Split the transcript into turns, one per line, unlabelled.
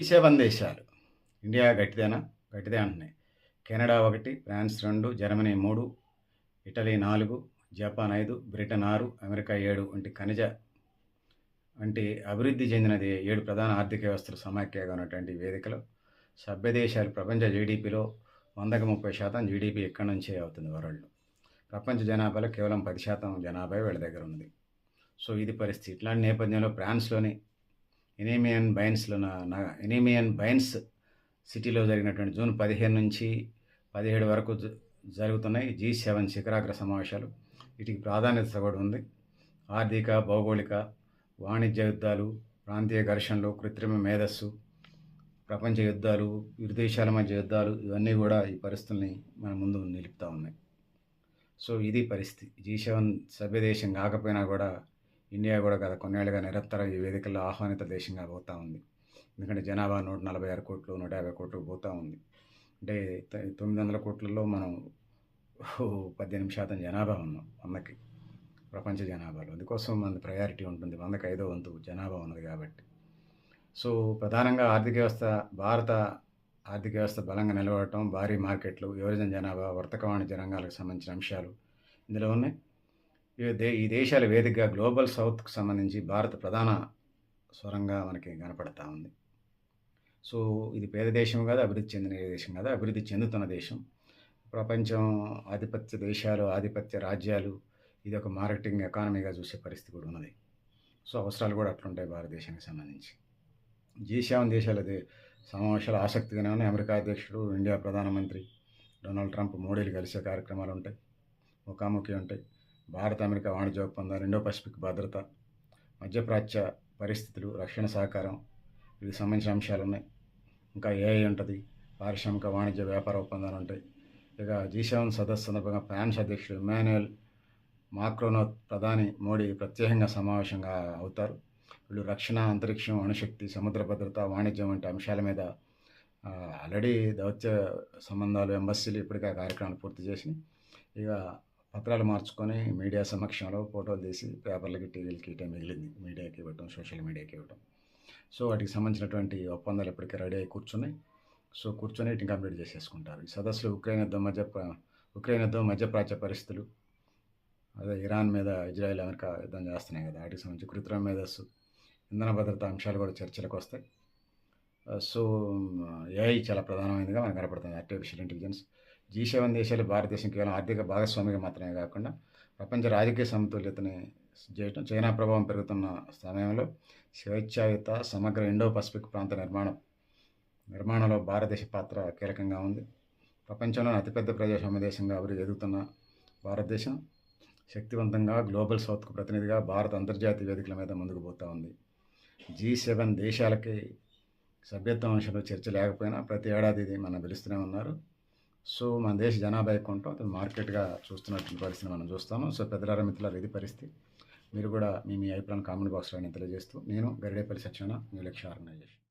G7 దేశాలు. India గట్టిదేనా? గట్టిదే అంటున్నాయి. Canada 1, France 2, Germany 3, Italy 4, Japan 5, Britain 6, America 7 వంటి అభివృద్ధి చెందినది 7 ప్రధాన ఆర్థిక వ్యవస్థలు సమాఖ్యగా ఉన్నటువంటి వేదికలో సభ్య దేశాలు ప్రపంచ జీడీపీలో 100కి 30% జీడీపీ ఇక్కడి నుంచే అవుతుంది వరల్డ్. ప్రపంచ జనాభాలో కేవలం 10% జనాభా వీళ్ళ దగ్గర ఉన్నది. సో ఇది పరిస్థితి. ఇట్లాంటి నేపథ్యంలో ఫ్రాన్స్లోని ఎనీమియన్ బైన్స్ సిటీలో జరిగినటువంటి జూన్ 15 నుంచి 17 వరకు జరుగుతున్నాయి G7 శిఖరాగ్ర సమావేశాలు. వీటికి ప్రాధాన్యత కూడా ఉంది. ఆర్థిక, భౌగోళిక, వాణిజ్య యుద్ధాలు, ప్రాంతీయ ఘర్షణలు, కృత్రిమ మేధస్సు, ప్రపంచ యుద్ధాలు, ఇరు దేశాల మధ్య యుద్ధాలు, ఇవన్నీ కూడా ఈ పరిస్థితుల్ని మన ముందు నిలుపుతూ ఉన్నాయి. సో ఇది పరిస్థితి. G7 సభ్య దేశం కాకపోయినా కూడా ఇండియా కూడా గత కొన్నేళ్లుగా నిరంతరం ఈ వేదికల్లో ఆహ్వానిత దేశంగా పోతూ ఉంది. ఎందుకంటే జనాభా 146 కోట్లు 150 కోట్లు పోతూ ఉంది. అంటే 900 కోట్లలో మనం 18% జనాభా ఉన్నాం 100కి ప్రపంచ జనాభాలో. అందుకోసం మన ప్రయారిటీ ఉంటుంది. 100కి 5వ వంతు జనాభా ఉన్నది కాబట్టి. సో ప్రధానంగా భారత ఆర్థిక వ్యవస్థ బలంగా నిలబడటం, భారీ మార్కెట్లు, యువజన జనాభా, వర్తక వాణిజ్య రంగాలకు సంబంధించిన అంశాలు ఇందులో ఉన్నాయి. ఈ దేశాల వేదికగా గ్లోబల్ సౌత్కు సంబంధించి భారత ప్రధాన స్వరంగా మనకి కనపడతా ఉంది. సో ఇది పేద దేశం కాదు, అభివృద్ధి చెందిన దేశం కాదు, అభివృద్ధి చెందుతున్న దేశం. ప్రపంచం ఆధిపత్య దేశాలు, ఆధిపత్య రాజ్యాలు ఇది ఒక మార్కెటింగ్ ఎకానమీగా చూసే పరిస్థితి కూడా ఉన్నది. సో అవసరాలు కూడా అట్లుంటాయి భారతదేశానికి సంబంధించి. G7 దేశాల సమావేశాలు ఆసక్తిగానే ఉన్నాయి. అమెరికా అధ్యక్షుడు, ఇండియా ప్రధానమంత్రి డొనాల్డ్ ట్రంప్, మోడీలు కలిసే కార్యక్రమాలు ఉంటాయి, ముఖాముఖి ఉంటాయి. భారత అమెరికా వాణిజ్య ఒప్పందాలు, ఇండో పసిఫిక్ భద్రత, మధ్యప్రాచ్య పరిస్థితులు, రక్షణ సహకారం, వీటికి సంబంధించిన అంశాలు ఉన్నాయి. ఇంకా AI ఉంటుంది, పారిశ్రామిక వాణిజ్య వ్యాపార ఒప్పందాలు ఉంటాయి. ఇక G7 సదస్సు సందర్భంగా ఫ్రాన్స్ అధ్యక్షుడు ఇమాన్యుయల్ మాక్రోన్, ప్రధాని మోడీ ప్రత్యేకంగా సమావేశంగా అవుతారు. వీళ్ళు రక్షణ, అంతరిక్షం, అణుశక్తి, సముద్ర భద్రత, వాణిజ్యం వంటి అంశాల మీద ఆల్రెడీ దౌత్య సంబంధాలు, ఎంబసీలు ఇప్పటికే కార్యక్రమాలు పూర్తి చేసి ఇక పత్రాలు మార్చుకొని మీడియా సమక్షంలో ఫోటోలు తీసి పేపర్లకి, టీవీలకి ఇటే మిగిలింది. మీడియాకి ఇవ్వటం, సోషల్ మీడియాకి ఇవ్వటం. సో వాటికి సంబంధించినటువంటి ఒప్పందాలు ఇప్పటికే రెడీ అయి కూర్చుని వీటిని కంప్లీట్ చేసేసుకుంటారు. ఈ సదస్సులో ఉక్రెయిన్ యుద్ధం, మధ్యప్రాచ్య పరిస్థితులు, అదే ఇరాన్ మీద ఇజ్రాయెల్, అమెరికా యుద్ధం చేస్తున్నాయి కదా, వాటికి సంబంధించి కృత్రిమ మేధస్సు, ఇంధన భద్రత అంశాలు కూడా చర్చలకు వస్తాయి. సో AI చాలా ప్రధానమైనదిగా మనకు కనపడుతుంది, ఆర్టిఫిషియల్ ఇంటెలిజెన్స్. G7 దేశాలు భారతదేశం కేవలం ఆర్థిక భాగస్వామిగా మాత్రమే కాకుండా ప్రపంచ రాజకీయ సమతుల్యతని చేయటం, చైనా ప్రభావం పెరుగుతున్న సమయంలో స్వేచ్ఛాయుత సమగ్ర ఇండో పసిఫిక్ ప్రాంత నిర్మాణంలో భారతదేశ పాత్ర కీలకంగా ఉంది. ప్రపంచంలోని అతిపెద్ద ప్రజాస్వామ్య దేశంగా అభివృద్ధి ఎదుగుతున్న భారతదేశం శక్తివంతంగా గ్లోబల్ సౌత్కు ప్రతినిధిగా భారత అంతర్జాతీయ వేదికల మీద ముందుకు పోతూ ఉంది. G7 దేశాలకి సభ్యత్వం అంశంలో చర్చ లేకపోయినా ప్రతి ఏడాది ఇది మనం పిలుస్తూనే ఉన్నారు. సో మన దేశ జనాభా ఎక్కువ ఉంటాం, అది మార్కెట్గా చూస్తున్నటువంటి పరిస్థితిని మనం చూస్తాము. సో పెద్దలారా, మిత్రులారా, ఇది పరిస్థితి. మీరు కూడా మీ అభిప్రాయం కామెంట్ బాక్స్లో తెలియజేస్తూ, నేను గరిడేపల్లి సత్యనారాయణ, న్యూ లక్ష్య ఆర్గనైజేషన్.